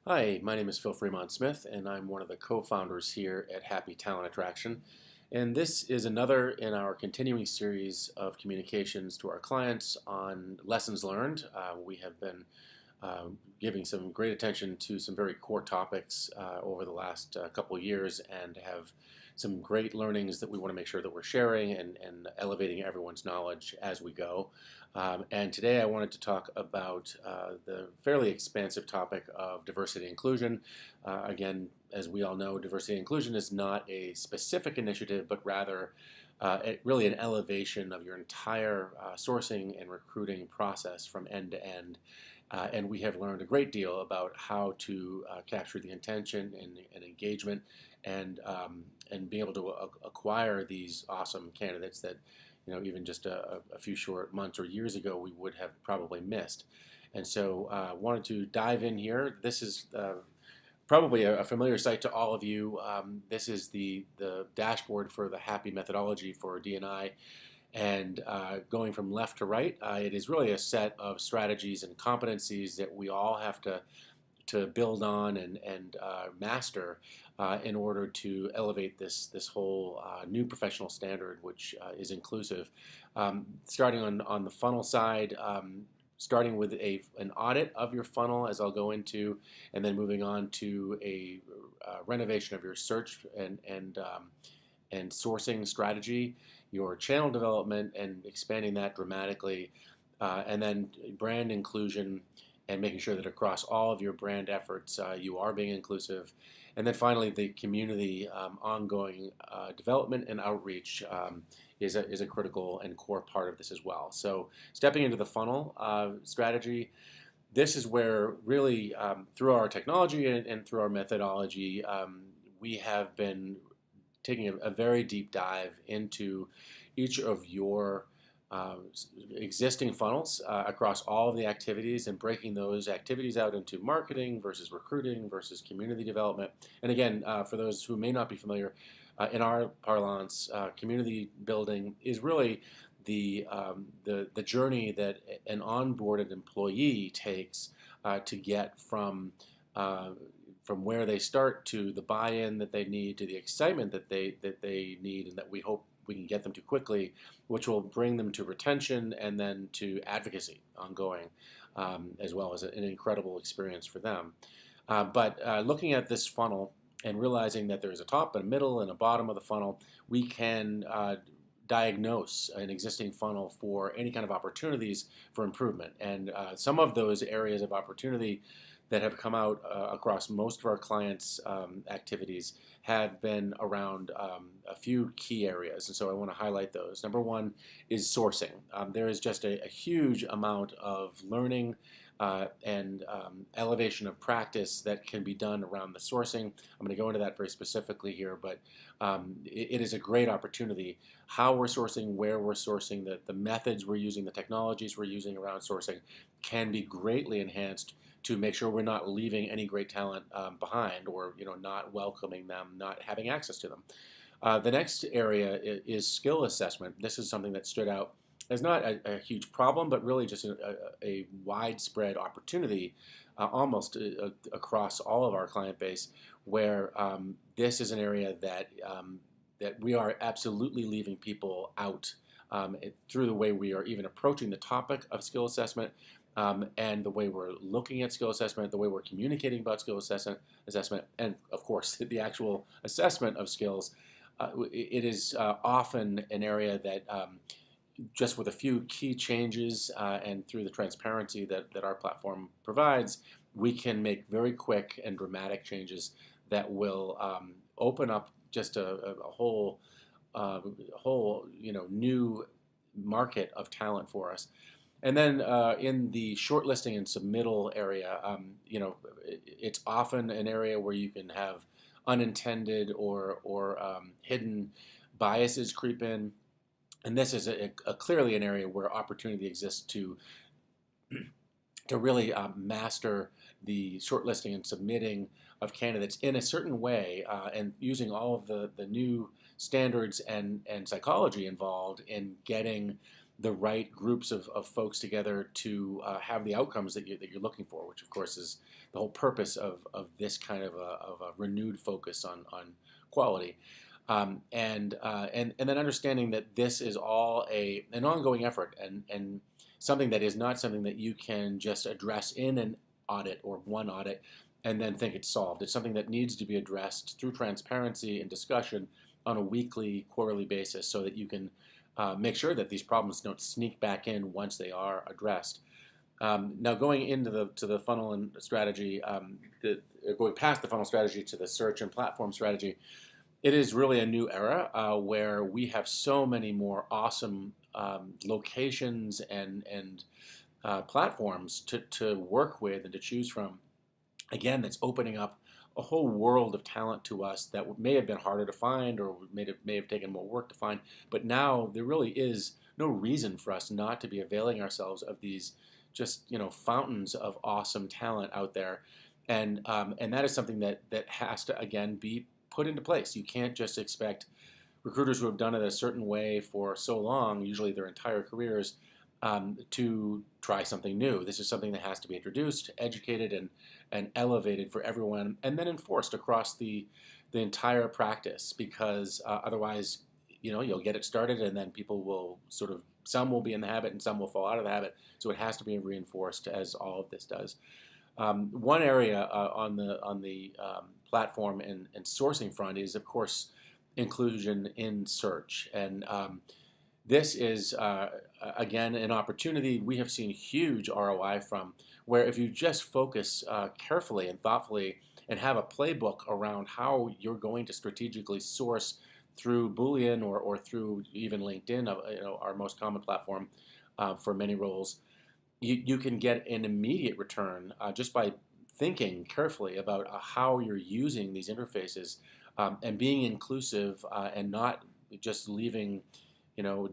Hi, my name is Phil Fremont Smith, and I'm one of the co-founders here at Happy Talent Attraction. And this is another in our continuing series of communications to our clients on lessons learned. We have been giving some great attention to some very core topics over the last couple of years and have some great learnings that we want to make sure that we're sharing and elevating everyone's knowledge as we go. And today I wanted to talk about the fairly expansive topic of diversity and inclusion. Again, as we all know, diversity and inclusion is not a specific initiative, but rather really an elevation of your entire sourcing and recruiting process from end to end. And we have learned a great deal about how to capture the intention and engagement and be able to acquire these awesome candidates that even just a few short months or years ago we would have probably missed. And so wanted to dive in here. This is probably a familiar site to all of you. This is the dashboard for the Happy methodology for D&I. And going from left to right, it is really a set of strategies and competencies that we all have to build on and master in order to elevate this whole new professional standard, which is inclusive. Starting on the funnel side, starting with an audit of your funnel, as I'll go into, and then moving on to a renovation of your search and sourcing strategy, your channel development and expanding that dramatically, and then brand inclusion and making sure that across all of your brand efforts you are being inclusive. And then finally, the community ongoing development and outreach is a critical and core part of this as well. So stepping into the funnel strategy, this is where really through our technology and through our methodology, we have been taking a very deep dive into each of your existing funnels across all of the activities and breaking those activities out into marketing versus recruiting versus community development. And again, for those who may not be familiar, in our parlance, community building is really the journey that an onboarded employee takes to get from where they start to the buy-in that they need, to the excitement that they need, and that we hope we can get them to quickly, which will bring them to retention and then to advocacy ongoing, as well as an incredible experience for them. But looking at this funnel and realizing that there's a top and a middle and a bottom of the funnel, we can diagnose an existing funnel for any kind of opportunities for improvement. And some of those areas of opportunity that have come out across most of our clients' activities have been around a few key areas, and so I want to highlight those. Number one is sourcing. There is just a huge amount of learning and elevation of practice that can be done around the sourcing. I'm going to go into that very specifically here, but it is a great opportunity. How we're sourcing, where we're sourcing, the methods we're using, the technologies we're using around sourcing can be greatly enhanced to make sure we're not leaving any great talent behind, or not welcoming them, not having access to them. The next area is skill assessment. This is something that stood out as not a huge problem, but really just a widespread opportunity almost across all of our client base, where this is an area that we are absolutely leaving people out through the way we are even approaching the topic of skill assessment. And the way we're looking at skill assessment, the way we're communicating about skill assessment, and of course the actual assessment of skills, it is often an area that just with a few key changes and through the transparency that our platform provides, we can make very quick and dramatic changes that will open up just a whole new market of talent for us. And then in the shortlisting and submittal area, it's often an area where you can have unintended or hidden biases creep in. And this is clearly an area where opportunity exists to really master the shortlisting and submitting of candidates in a certain way, and using all of the new standards and psychology involved in getting the right groups of folks together to have the outcomes that you're looking for, which of course is the whole purpose of this kind of a renewed focus on quality. And then understanding that this is all an ongoing effort, and something that is not something that you can just address in an audit or one audit and then think it's solved. It's something that needs to be addressed through transparency and discussion on a weekly, quarterly basis, so that you can make sure that these problems don't sneak back in once they are addressed. Now, going into the funnel and strategy, going past the funnel strategy to the search and platform strategy, it is really a new era where we have so many more awesome locations and platforms to work with and to choose from. Again, that's opening up a whole world of talent to us that may have been harder to find, or may have taken more work to find. But now there really is no reason for us not to be availing ourselves of these just fountains of awesome talent out there, and that is something that has to again be put into place. You can't just expect recruiters who have done it a certain way for so long, usually their entire careers, to try something new. This is something that has to be introduced, educated, and elevated for everyone, and then enforced across the entire practice. Because otherwise, you'll get it started, and then people will some will be in the habit, and some will fall out of the habit. So it has to be reinforced, as all of this does. One area on the platform and sourcing front is, of course, inclusion in search. And this is, again, an opportunity we have seen huge ROI from, where if you just focus carefully and thoughtfully and have a playbook around how you're going to strategically source through Boolean or through even LinkedIn, our most common platform for many roles, you can get an immediate return just by thinking carefully about how you're using these interfaces, and being inclusive, and not just leaving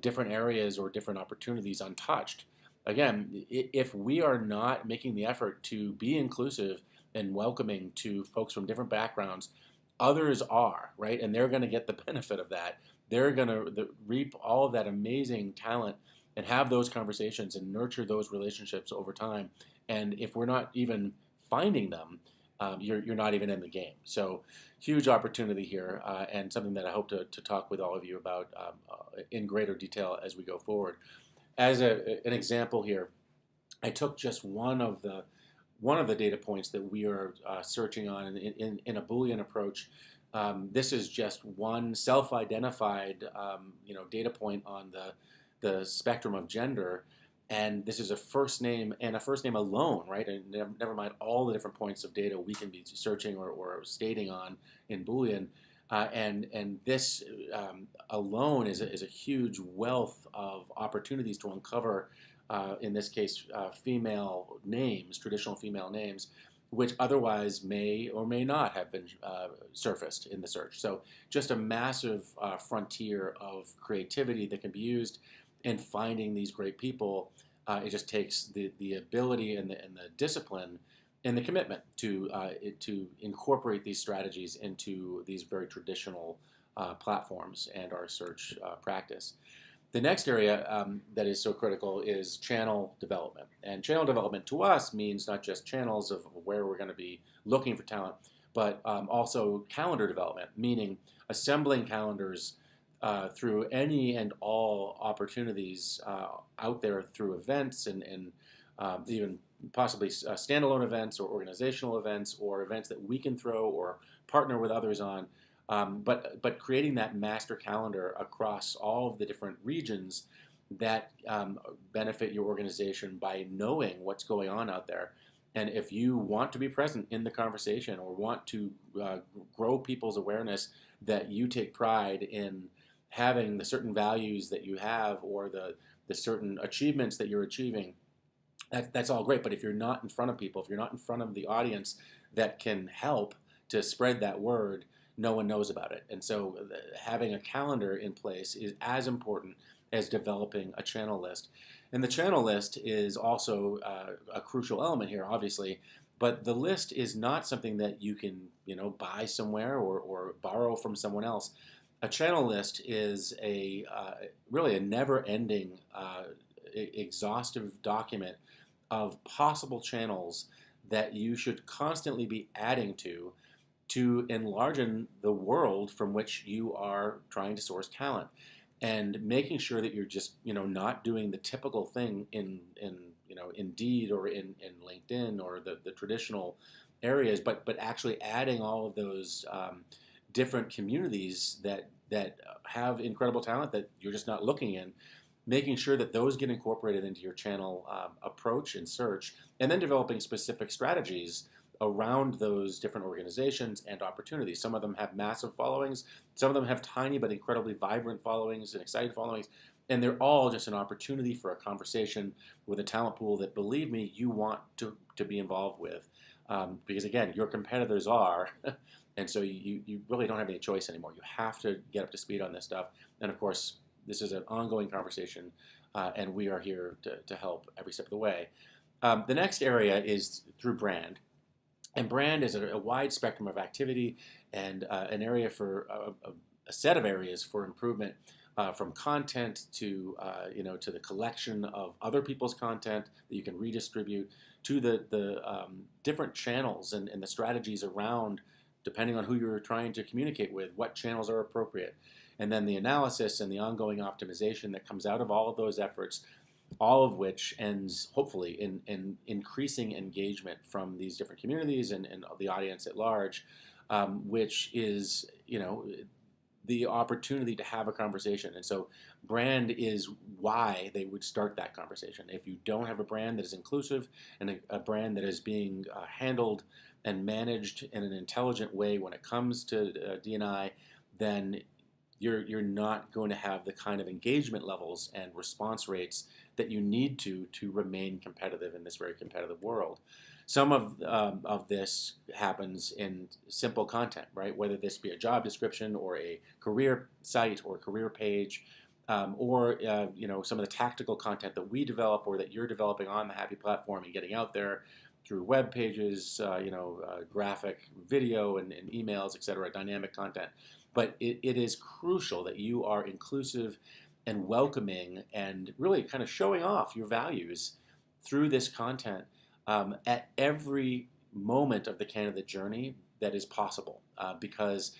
different areas or different opportunities untouched. Again, if we are not making the effort to be inclusive and welcoming to folks from different backgrounds, others are, right? And they're going to get the benefit of that. They're going to reap all of that amazing talent and have those conversations and nurture those relationships over time. And if we're not even finding them, you're not even in the game. So huge opportunity here, and something that I hope to talk with all of you about in greater detail as we go forward. As an example here, I took just one of the data points that we are searching on in a Boolean approach. This is just one self-identified data point on the spectrum of gender, and this is a first name and a first name alone, right? And never mind all the different points of data we can be searching or stating on in Boolean. And this alone is a huge wealth of opportunities to uncover, in this case, female names, traditional female names, which otherwise may or may not have been surfaced in the search. So just a massive frontier of creativity that can be used in finding these great people. It just takes the ability and the discipline and the commitment to incorporate these strategies into these very traditional platforms and our search practice. The next area that is so critical is channel development. And channel development to us means not just channels of where we're going to be looking for talent, but also calendar development, meaning assembling calendars through any and all opportunities out there, through events and even possibly standalone events or organizational events or events that we can throw or partner with others on. But creating that master calendar across all of the different regions that benefit your organization by knowing what's going on out there. And if you want to be present in the conversation or want to grow people's awareness that you take pride in having the certain values that you have or the certain achievements that you're achieving, that's all great. But if you're not in front of people, if you're not in front of the audience that can help to spread that word, no one knows about it. And so having a calendar in place is as important as developing a channel list. And the channel list is also a crucial element here, obviously. But the list is not something that you can, buy somewhere or borrow from someone else. A channel list is really a never-ending, exhaustive document of possible channels that you should constantly be adding to enlarge the world from which you are trying to source talent, and making sure that you're just not doing the typical thing in Indeed or in LinkedIn or the traditional areas, but actually adding all of those different communities that have incredible talent that you're just not looking in, making sure that those get incorporated into your channel approach and search, and then developing specific strategies around those different organizations and opportunities. Some of them have massive followings, some of them have tiny but incredibly vibrant followings and excited followings, and they're all just an opportunity for a conversation with a talent pool that, believe me, you want to be involved with. Because again, your competitors are, and so you really don't have any choice anymore. You have to get up to speed on this stuff. And of course, this is an ongoing conversation, and we are here to help every step of the way. The next area is through brand. And brand is a wide spectrum of activity and an area for a set of areas for improvement, from content to to the collection of other people's content that you can redistribute, to the different channels and the strategies around, depending on who you're trying to communicate with, what channels are appropriate, and then the analysis and the ongoing optimization that comes out of all of those efforts, all of which ends hopefully in increasing engagement from these different communities and the audience at large, which is the opportunity to have a conversation. And so brand is why they would start that conversation. If you don't have a brand that is inclusive and a brand that is being handled and managed in an intelligent way when it comes to D&I, then you're not going to have the kind of engagement levels and response rates that you need to remain competitive in this very competitive world. Some of this happens in simple content, right? Whether this be a job description or a career site or a career page, or some of the tactical content that we develop or that you're developing on the Happy platform and getting out there through web pages, graphic, video, and emails, etc., dynamic content. But it is crucial that you are inclusive and welcoming and really kind of showing off your values through this content at every moment of the candidate journey that is possible, because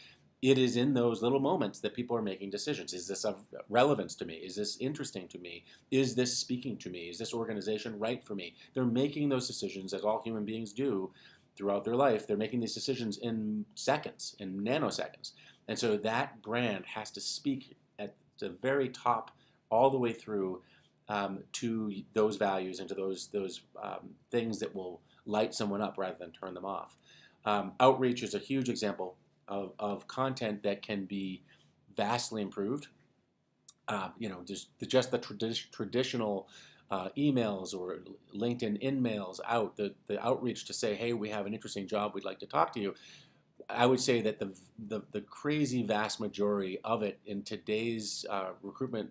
it is in those little moments that people are making decisions. Is this of relevance to me? Is this interesting to me? Is this speaking to me? Is this organization right for me? They're making those decisions, as all human beings do throughout their life. They're making these decisions in seconds, in nanoseconds. And so that brand has to speak at the very top all the way through to those values and to those things that will light someone up rather than turn them off. Outreach is a huge example of content that can be vastly improved. Just the traditional emails or LinkedIn in-mails out, the outreach to say, hey, we have an interesting job, we'd like to talk to you. I would say that the crazy vast majority of it in today's recruitment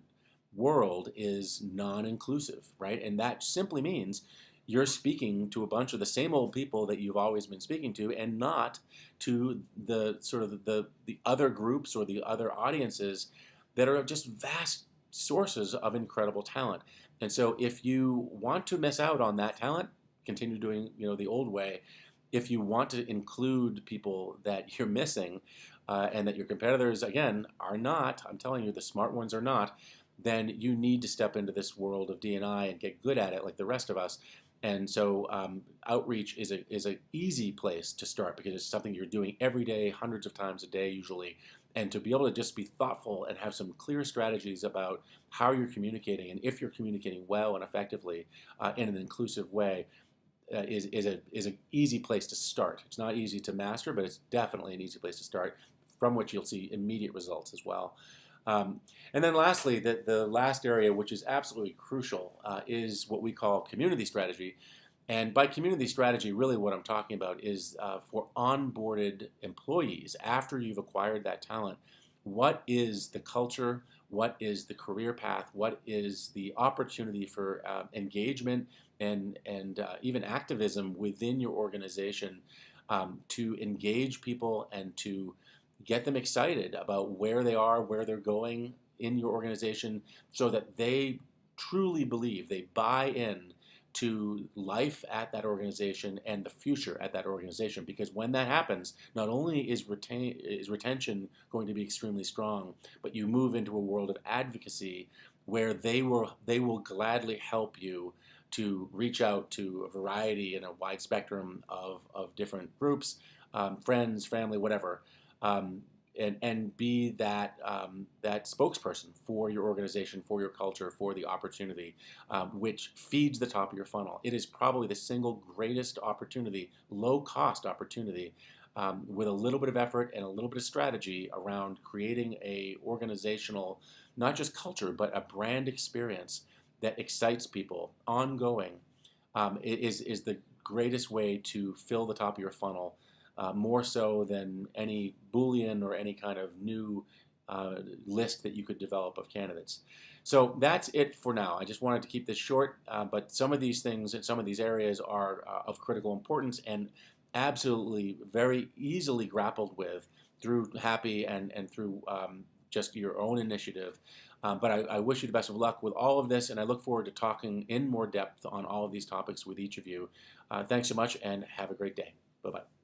world is non-inclusive, right? And that simply means you're speaking to a bunch of the same old people that you've always been speaking to, and not to the sort of the other groups or the other audiences that are just vast sources of incredible talent. And so if you want to miss out on that talent, continue doing the old way. If you want to include people that you're missing and that your competitors, again, are not, I'm telling you, the smart ones are not, then you need to step into this world of D&I and get good at it like the rest of us. And so outreach is an easy place to start because it's something you're doing every day, hundreds of times a day usually. And to be able to just be thoughtful and have some clear strategies about how you're communicating and if you're communicating well and effectively in an inclusive way, is an easy place to start. It's not easy to master, but it's definitely an easy place to start, from which you'll see immediate results as well. And then lastly, the last area, which is absolutely crucial, is what we call community strategy. And by community strategy, really what I'm talking about is for onboarded employees, after you've acquired that talent, what is the culture? What is the career path? What is the opportunity for engagement and even activism within your organization to engage people and to get them excited about where they are, where they're going in your organization, so that they truly believe, they buy in to life at that organization and the future at that organization. Because when that happens, not only is retention going to be extremely strong, but you move into a world of advocacy where they will gladly help you to reach out to a variety and a wide spectrum of different groups, friends, family, whatever, um, and be that spokesperson for your organization, for your culture, for the opportunity, which feeds the top of your funnel. It is probably the single greatest opportunity, low cost opportunity, with a little bit of effort and a little bit of strategy around creating a organizational, not just culture, but a brand experience that excites people ongoing. It is the greatest way to fill the top of your funnel, more so than any Boolean or any kind of new list that you could develop of candidates. So that's it for now. I just wanted to keep this short, but some of these things and some of these areas are of critical importance and absolutely very easily grappled with through Happy and through just your own initiative. But I wish you the best of luck with all of this, and I look forward to talking in more depth on all of these topics with each of you. Thanks so much, and have a great day. Bye-bye.